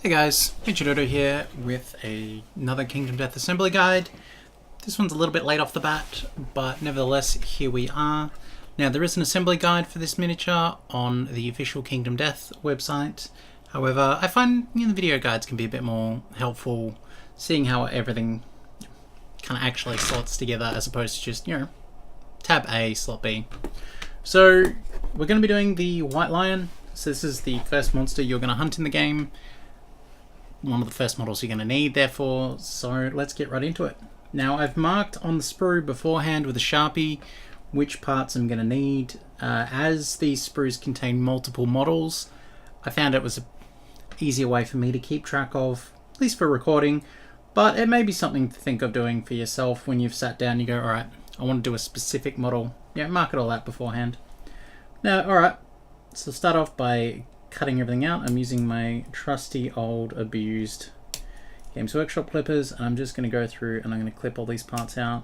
Hey guys, Hindquarters here with another Kingdom Death Assembly Guide. This one's a little bit late off the bat, but nevertheless, here we are. Now, there is an assembly guide for this miniature on the official Kingdom Death website. However, I find the video guides can be a bit more helpful, seeing how everything kind of actually slots together as opposed to just, tab A, slot B. So, we're going to be doing the White Lion. So this is the first monster you're going to hunt in the game. One of the first models you're going to need, therefore, so let's get right into it. Now, I've marked on the sprue beforehand with a Sharpie which parts I'm going to need. As these sprues contain multiple models, I found it was an easier way for me to keep track of, at least for recording, but it may be something to think of doing for yourself when you've sat down and you go, alright, I want to do a specific model. Yeah, mark it all out beforehand. Now, alright, so start off by cutting everything out. I'm using my trusty old abused Games Workshop clippers, and I'm just going to go through and I'm going to clip all these parts out.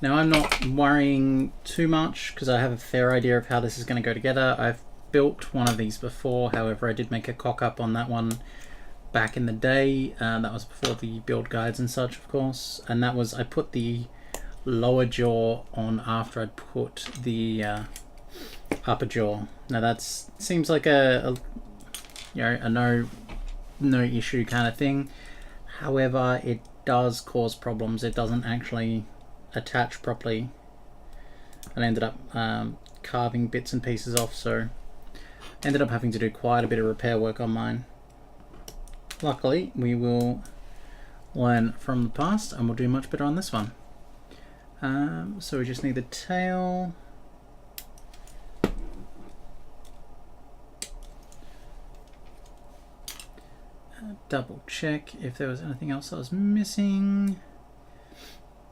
Now, I'm not worrying too much because I have a fair idea of how this is going to go together. I've built one of these before, however I did make a cock up on that one back in the day. That was before the build guides and such, of course, and that was, I put the lower jaw on after I'd put the upper jaw. Now that seems like a no issue kind of thing. However, it does cause problems. It doesn't actually attach properly. I ended up carving bits and pieces off, so ended up having to do quite a bit of repair work on mine. Luckily, we will learn from the past and we'll do much better on this one. So we just need the tail. Double check if there was anything else I was missing.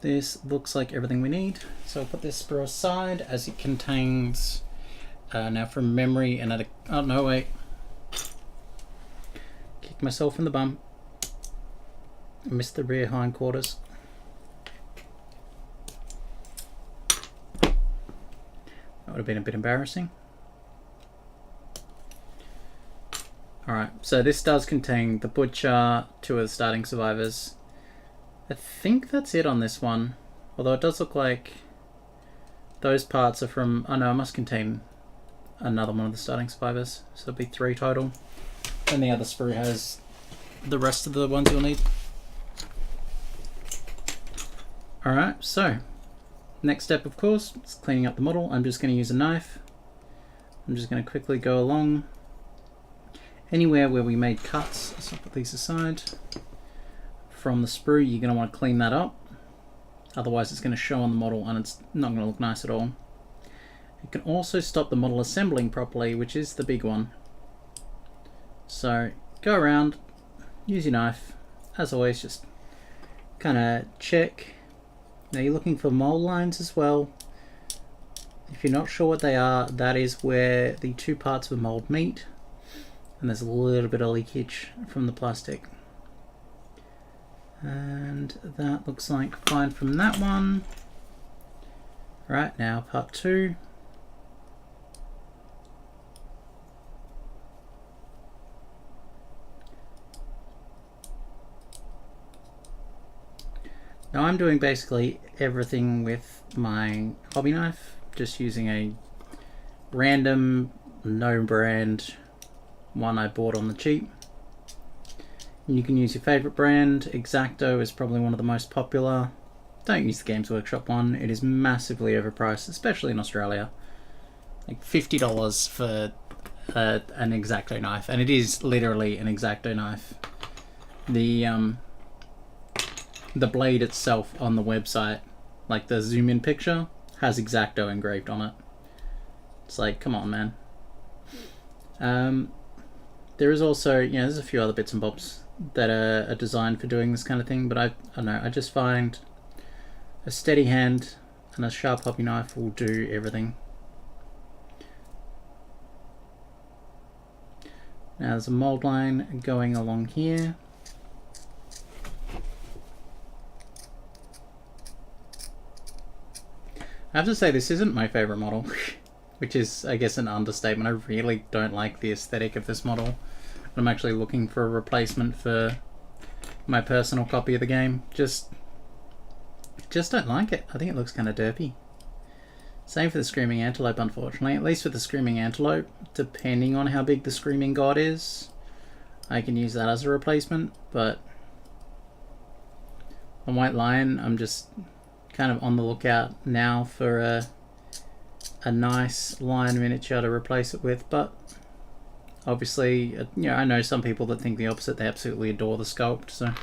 This looks like everything we need. So I'll put this sprue aside as it contains, now from memory, another, oh no wait. Myself in the bum. I missed the rear hindquarters. That would have been a bit embarrassing. Alright, so this does contain the butcher, 2 of the starting survivors. I think that's it on this one. Although it does look like those parts are from, oh no, it must contain another one of the starting survivors. So it'll be 3 total. And the other sprue has the rest of the ones you'll need. Alright, so next step, of course, is cleaning up the model. I'm just going to use a knife. I'm just going to quickly go along anywhere where we made cuts. So I'll put these aside. From the sprue, you're going to want to clean that up. Otherwise, it's going to show on the model and it's not going to look nice at all. It can also stop the model assembling properly, which is the big one. So go around, use your knife, as always, just kind of check. Now you're looking for mold lines as well. If you're not sure what they are, that is where the 2 parts of a mold meet, and there's a little bit of leakage from the plastic. And that looks like fine from that one. Right, now part 2. Now I'm doing basically everything with my hobby knife, just using a random, no brand one I bought on the cheap. You can use your favorite brand. X-Acto is probably one of the most popular. Don't use the Games Workshop one, it is massively overpriced, especially in Australia. Like $50 for an X-Acto knife, and it is literally an X-Acto knife. The blade itself on the website, like the zoom in picture, has X-Acto engraved on it. It's like, come on, man. There is also, there's a few other bits and bobs that are designed for doing this kind of thing, but I don't know, I just find a steady hand and a sharp hobby knife will do everything. Now there's a mold line going along here. I have to say this isn't my favourite model, which is, I guess, an understatement. I really don't like the aesthetic of this model. I'm actually looking for a replacement for my personal copy of the game. Just don't like it. I think it looks kind of derpy. Same for the Screaming Antelope, unfortunately. At least with the Screaming Antelope, depending on how big the Screaming God is, I can use that as a replacement, but the White Lion, I'm just kind of on the lookout now for a nice lion miniature to replace it with, but obviously, you know, I know some people that think the opposite. They absolutely adore the sculpt, so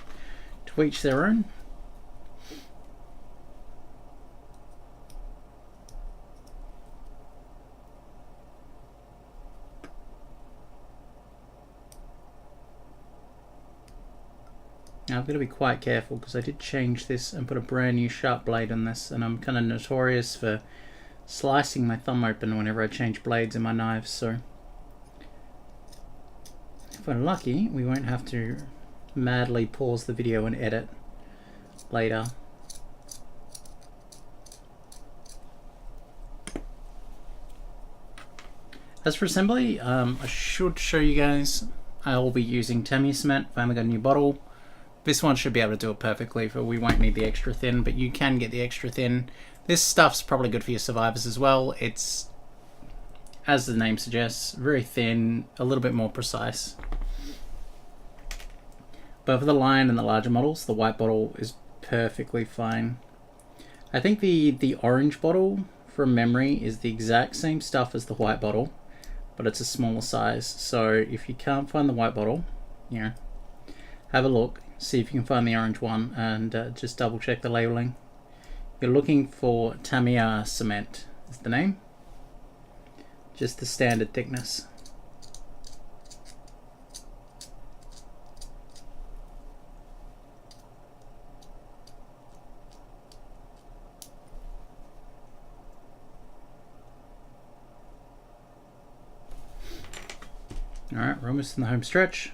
to each their own. Now I've got to be quite careful because I did change this and put a brand new sharp blade on this, and I'm kind of notorious for slicing my thumb open whenever I change blades in my knives, so if we're lucky we won't have to madly pause the video and edit later. As for assembly, I should show you guys. I will be using Tamiya cement. I finally got a new bottle. This one should be able to do it perfectly, for we won't need the extra thin, but you can get the extra thin. This stuff's probably good for your survivors as well. It's, as the name suggests, very thin, a little bit more precise. But for the lion and the larger models, the white bottle is perfectly fine. I think the orange bottle, from memory, is the exact same stuff as the white bottle, but it's a smaller size. So if you can't find the white bottle, you know, have a look. See if you can find the orange one, and just double check the labeling. You're looking for Tamiya cement is the name. Just the standard thickness. Alright, we're almost in the home stretch.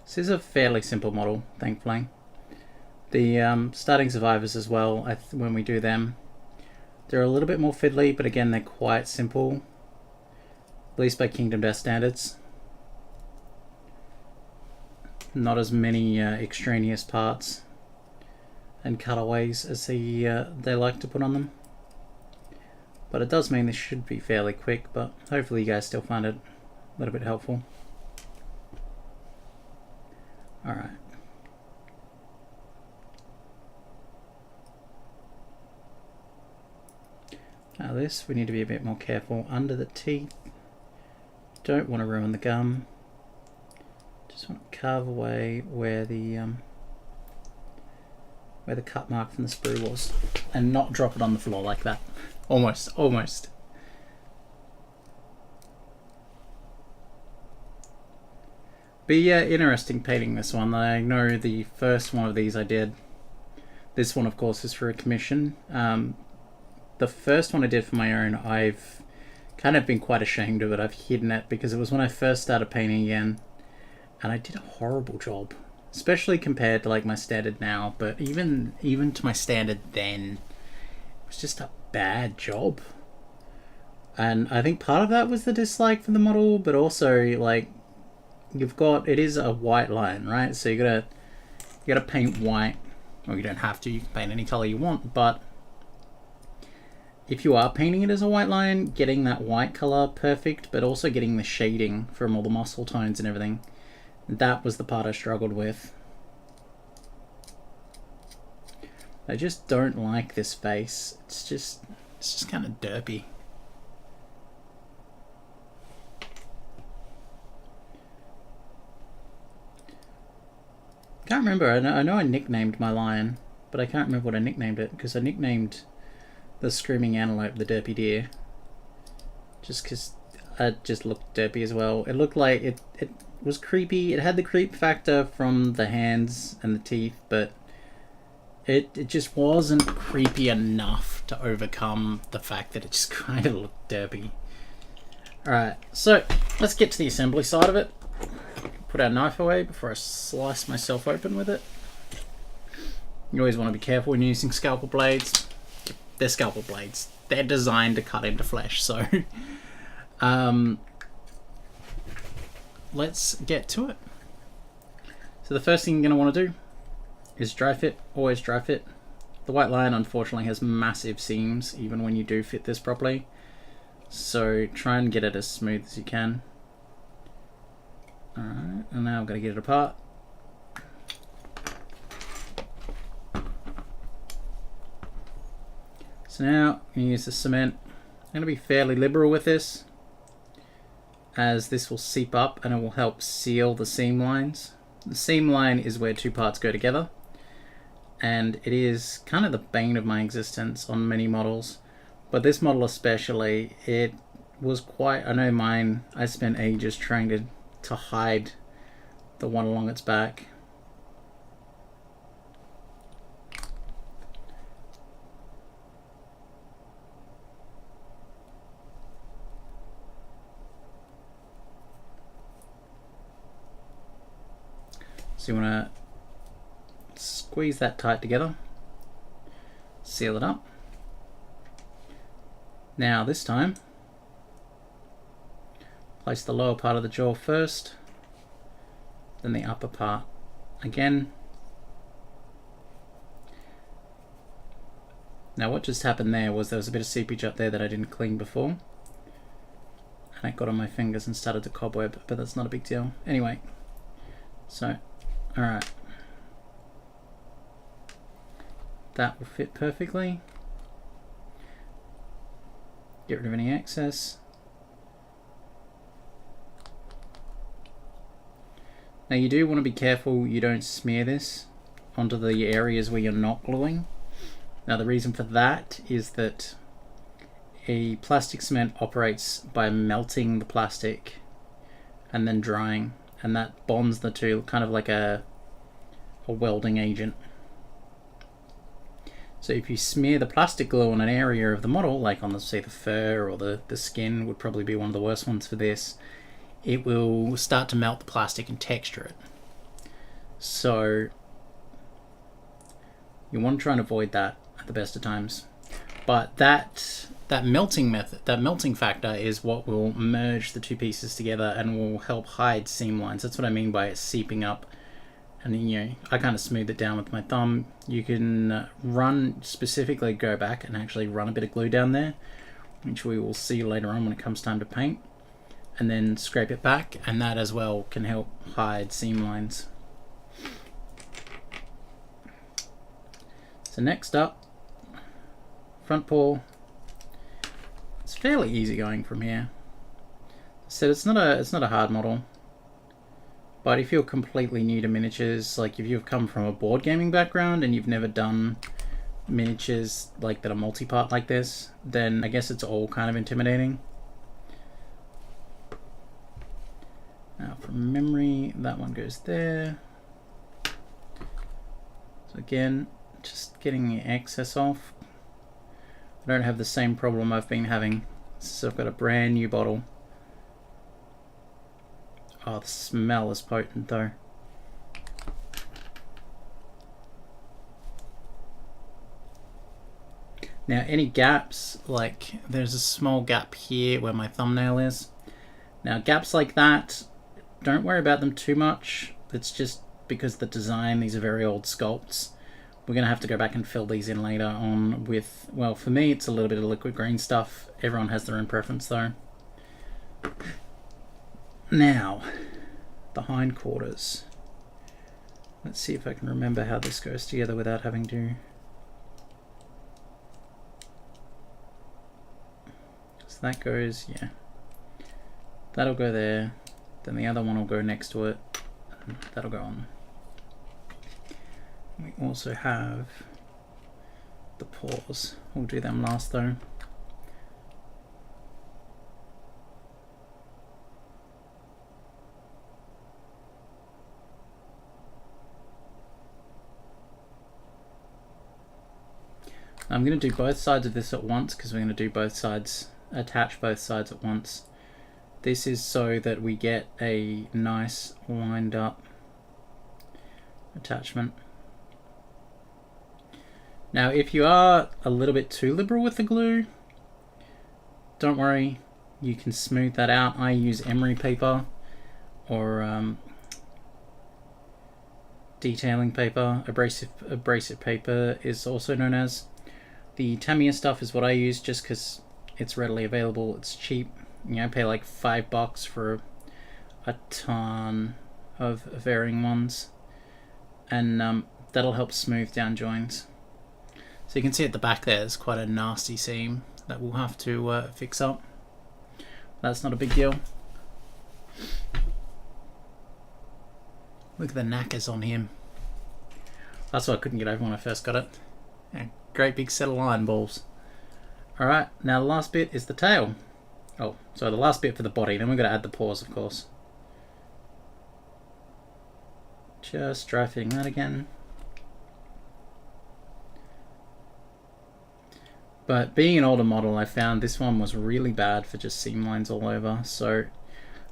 This is a fairly simple model, thankfully. The starting survivors as well, when we do them, they're a little bit more fiddly, but again, they're quite simple, at least by Kingdom Death standards. Not as many extraneous parts and cutaways as they like to put on them. But it does mean this should be fairly quick, but hopefully you guys still find it a little bit helpful. Alright. Now this, we need to be a bit more careful under the teeth. Don't want to ruin the gum. Just want to carve away where the cut mark from the sprue was, and not drop it on the floor like that. Almost. Be interesting painting this one. I know the first one of these I did. This one, of course, is for a commission. The first one I did for my own, I've kind of been quite ashamed of it. I've hidden it because it was when I first started painting again, and I did a horrible job, especially compared to like my standard now. But even to my standard then, it was just a bad job. And I think part of that was the dislike for the model, but also like, it is a white lion, right? So you gotta paint white, or you don't have to, you can paint any color you want, but if you are painting it as a white lion, getting that white color perfect, but also getting the shading from all the muscle tones and everything, that was the part I struggled with. I just don't like this face. It's just kind of derpy. Can't remember. I know I nicknamed my lion, but I can't remember what I nicknamed it, because I nicknamed the Screaming Antelope the Derpy Deer, just because it just looked derpy as well. It looked like it was creepy. It had the creep factor from the hands and the teeth, but it just wasn't creepy enough to overcome the fact that it just kind of looked derpy. Alright, so let's get to the assembly side of it. Put our knife away before I slice myself open with it. You always want to be careful when you're using scalpel blades. They're scalpel blades. They're designed to cut into flesh, so let's get to it. So the first thing you're going to want to do is dry fit. Always dry fit. The white line unfortunately has massive seams even when you do fit this properly, so try and get it as smooth as you can. Alright, and now I'm going to get it apart. So now I'm going to use the cement. I'm going to be fairly liberal with this, as this will seep up and it will help seal the seam lines. The seam line is where two parts go together, and it is kind of the bane of my existence on many models, but this model especially, it was quite, I know mine, I spent ages trying to hide the one along its back. So you want to squeeze that tight together, seal it up. Now this time, place the lower part of the jaw first, then the upper part again. Now what just happened there was a bit of seepage up there that I didn't clean before, and it got on my fingers and started to cobweb, but that's not a big deal. Anyway, so alright, that will fit perfectly. Get rid of any excess. Now you do want to be careful you don't smear this onto the areas where you're not gluing. Now the reason for that is that a plastic cement operates by melting the plastic and then drying, and that bonds the two, kind of like a welding agent. So if you smear the plastic glue on an area of the model, like on say the fur or the skin would probably be one of the worst ones for this, it will start to melt the plastic and texture it. So you want to try and avoid that at the best of times. But that melting method, that melting factor, is what will merge the two pieces together and will help hide seam lines. That's what I mean by it seeping up. And I kind of smooth it down with my thumb. You can specifically go back and actually run a bit of glue down there, which we will see later on when it comes time to paint, and then scrape it back, and that as well can help hide seam lines. So next up, front paw. It's fairly easy going from here. So it's not a hard model. But if you're completely new to miniatures, like if you've come from a board gaming background and you've never done miniatures like that are multi-part like this, then I guess it's all kind of intimidating. Now from memory, that one goes there. So again, just getting the excess off. I don't have the same problem I've been having. So I've got a brand new bottle. Oh, the smell is potent though. Now any gaps, like there's a small gap here where my thumbnail is. Now gaps like that, don't worry about them too much. It's just because the design, these are very old sculpts. We're going to have to go back and fill these in later on with, well, for me it's a little bit of liquid green stuff. Everyone has their own preference though. Now, the hindquarters. Let's see if I can remember how this goes together without having to... So that goes, yeah. That'll go there. Then the other one will go next to it. And that'll go on. We also have the paws. We'll do them last though. I'm going to do both sides of this at once because we're going to do both sides, attach both sides at once. This is so that we get a nice wind up attachment. Now, if you are a little bit too liberal with the glue, don't worry, you can smooth that out. I use emery paper or detailing paper. Abrasive paper is also known as. The Tamiya stuff is what I use just because it's readily available. It's cheap. You know, I pay like $5 for a ton of varying ones, and that'll help smooth down joints. So you can see at the back there's quite a nasty seam that we'll have to fix up. That's not a big deal. Look at the knackers on him. That's what I couldn't get over when I first got it. Yeah, great big set of line balls. Alright, now the last bit is the tail. Oh, so the last bit for the body, then we're going to add the paws, of course. Just dry fitting that again. But being an older model, I found this one was really bad for just seam lines all over. So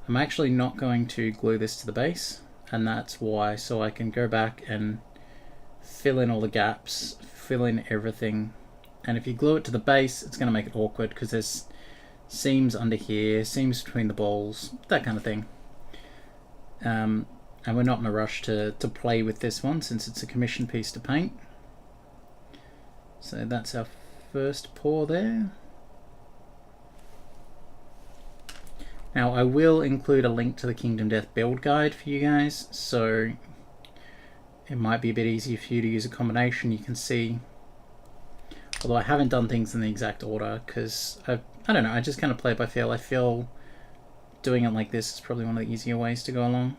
I'm actually not going to glue this to the base, and that's why, so I can go back and fill in all the gaps, fill in everything. And if you glue it to the base, it's going to make it awkward because there's seams under here, seams between the balls, that kind of thing. And we're not in a rush to play with this one since it's a commission piece to paint. So that's our first pour there. Now I will include a link to the Kingdom Death build guide for you guys, so it might be a bit easier for you to use a combination. You can see, although I haven't done things in the exact order because I don't know, I just kind of play it by feel. I feel doing it like this is probably one of the easier ways to go along.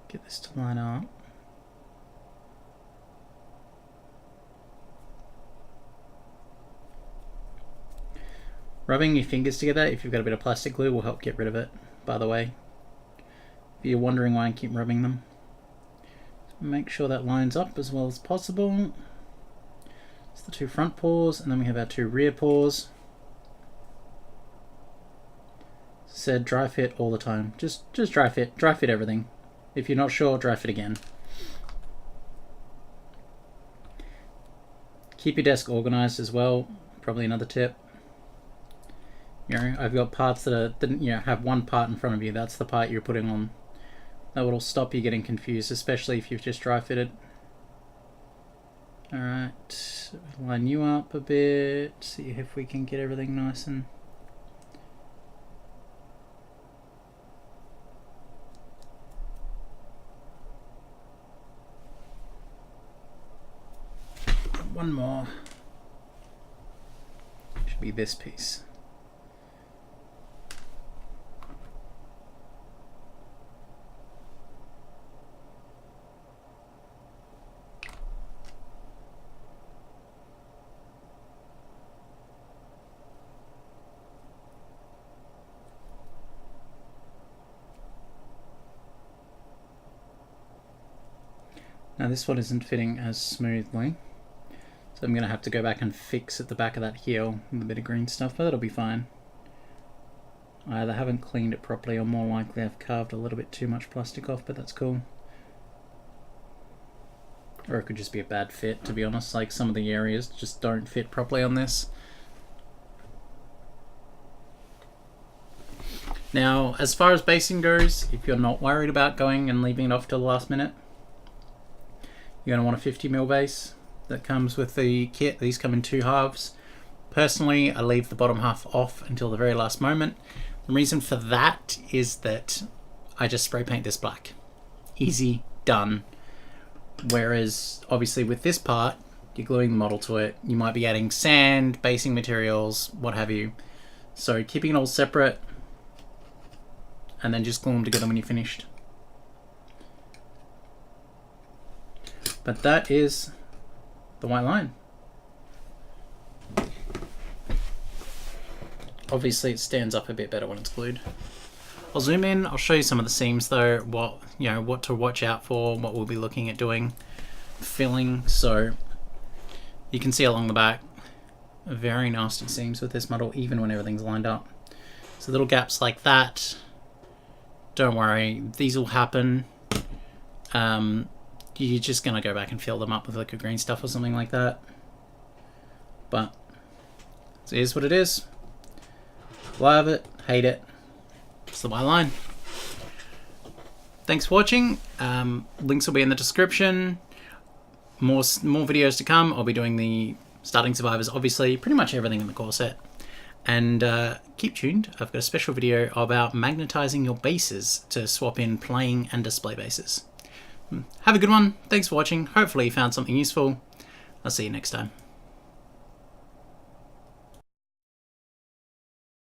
Get this to line up. Rubbing your fingers together, if you've got a bit of plastic glue, will help get rid of it, by the way. If you're wondering why I keep rubbing them. Make sure that lines up as well as possible. It's the two front paws, and then we have our two rear paws. Said dry fit all the time. Just dry fit everything. If you're not sure, dry fit again. Keep your desk organized as well, probably another tip. You know, I've got parts that have one part in front of you, that's the part you're putting on. That will stop you getting confused, especially if you've just dry fitted. Alright, line you up a bit, see if we can get everything nice and... One more. Should be this piece. Now this one isn't fitting as smoothly, so I'm going to have to go back and fix at the back of that heel with a bit of green stuff, but that'll be fine. I either haven't cleaned it properly or more likely I've carved a little bit too much plastic off, but that's cool. Or it could just be a bad fit, to be honest, like some of the areas just don't fit properly on this. Now, as far as basing goes, if you're not worried about going and leaving it off till the last minute, you're going to want a 50mm base that comes with the kit. These come in two halves. Personally, I leave the bottom half off until the very last moment. The reason for that is that I just spray paint this black. Easy, done. Whereas, obviously with this part, you're gluing the model to it. You might be adding sand, basing materials, what have you. So keeping it all separate, and then just glue them together when you're finished. But that is the white line. Obviously it stands up a bit better when it's glued. I'll zoom in, I'll show you some of the seams though, what to watch out for, what we'll be looking at doing, filling. So you can see along the back, very nasty seams with this model, even when everything's lined up. So little gaps like that, don't worry, these will happen. You're just going to go back and fill them up with liquid green stuff or something like that. But so here's what it is. Love it, hate it. It's the white line. Thanks for watching. Links will be in the description. More videos to come. I'll be doing the starting survivors, obviously, pretty much everything in the core set. And keep tuned. I've got a special video about magnetizing your bases to swap in playing and display bases. Have a good one. Thanks for watching. Hopefully you found something useful. I'll see you next time.